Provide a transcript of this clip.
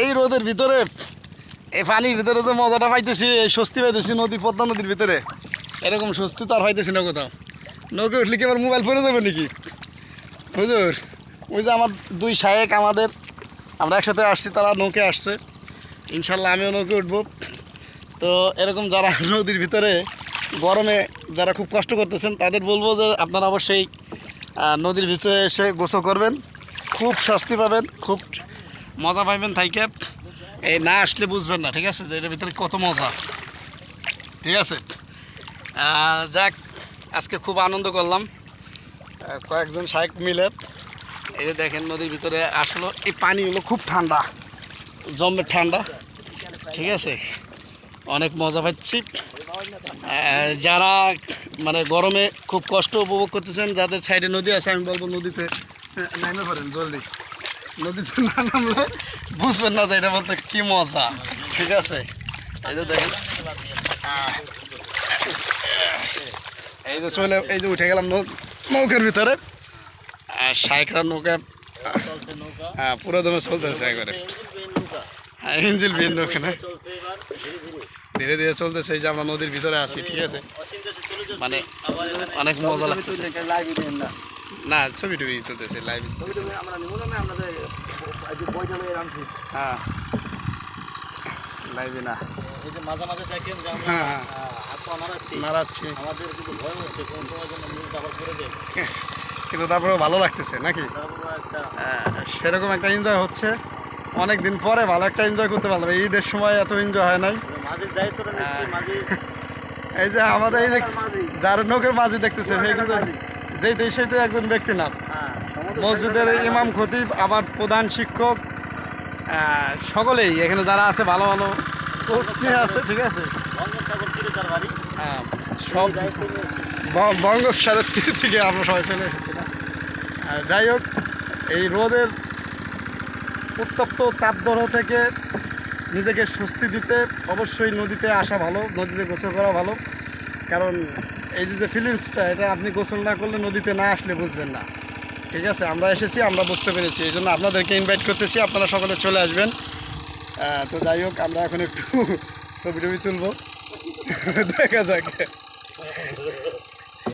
এই রোদের ভিতরে এই পানির ভিতরে যে মজাটা পাইতেছি, এই স্বস্তি পাইতেছি নদীর পদ্মা নদীর ভিতরে, এরকম স্বস্তি তো আর পাইতেছি না কোথাও। নৌকে উঠলে কি আবার মোবাইল পড়ে যাবে নাকি হুজুর? ওই যে আমার দুই শায়েক আমরা একসাথে আসছি, তারা নৌকে আসছে, ইনশাল্লাহ আমিও নৌকে উঠবো। তো এরকম যারা নদীর ভিতরে গরমে যারা খুব কষ্ট করতেছেন তাদের বলবো যে আপনারা অবশ্যই নদীর ভিতরে এসে গোসল করবেন, খুব শাস্তি পাবেন, খুব মজা পাইবেন থাইকে। এই না আসলে বুঝবেন না, ঠিক আছে, যে এটার ভিতরে কত মজা। ঠিক আছে, যাক, আজকে খুব আনন্দ করলাম কয়েকজন শায়েক মিলে। এই যে দেখেন নদীর ভিতরে আসলে এই পানিগুলো খুব ঠান্ডা, জম্মের ঠান্ডা। ঠিক আছে, অনেক মজা পাচ্ছি। যারা মানে গরমে খুব কষ্ট উপভোগ করতেছেন, যাদের সাইডে নদী আছে, আমি বলবো নদীতে নামে পারেন জলদি। নদীতে না নামলে বুঝবেন না যে এটা বলতে কী মজা। ঠিক আছে, এই যে দেখেন, এই যে এই যে উঠে গেলাম নৌকার ভিতরে। শায়েকরা নৌকা পুরো দমে চলতেছে একবারে, ইঞ্জিল বিন নৌকা না, ধীরে ধীরে চলতেছে। এই যে আমরা নদীর ভিতরে আছি, ঠিক আছে, মানে অনেক মজা লাগতেছে। না, ছবি টবি তুলতেছে লাইভ। হ্যাঁ, লাইভে না, এই যে মাঝে মাঝে দেখেন যে আমরা নাড়াচ্ছি, আমাদের কিন্তু ভয় হচ্ছে কোন সময় যেন নিউজ আবার করে দেয়, কিন্তু তারপরেও ভালো লাগতেছে নাকি? সেরকম একটা এনজয় হচ্ছে, অনেক দিন পরে ভালো একটা এনজয় করতে পারলাম। ঈদের সময় এত এনজয় হয় নাই। এই যে আমাদের এই যে যার নৌকের মাঝি দেখতেছে, সেই কিন্তু যেই দেশে তো একজন ব্যক্তি না, মসজিদের ইমাম খতিব, আবার প্রধান শিক্ষক, সকলেই এখানে যারা আছে ভালো ভালো পোস্ট নিয়ে আছে। ঠিক আছে, হ্যাঁ, সব বঙ্গোপসাগর থেকে আমরা সবাই চলে এসেছিলাম। যাই হোক, এই রোদের উত্তপ্ত তাপদাহ থেকে নিজেকে স্বস্তি দিতে অবশ্যই নদীতে আসা ভালো, নদীতে গোসল করা ভালো। কারণ এই যে ফিলিংসটা, এটা আপনি গোসল না করলে, নদীতে না আসলে বুঝবেন না। ঠিক আছে, আমরা এসেছি, আমরা বুঝতে পেরেছি, এই জন্য আপনাদেরকে ইনভাইট করতেছি, আপনারা সকলে চলে আসবেন। তো যাই হোক, আমরা এখন একটু ছবি টবি তুলব, দেখা যাক।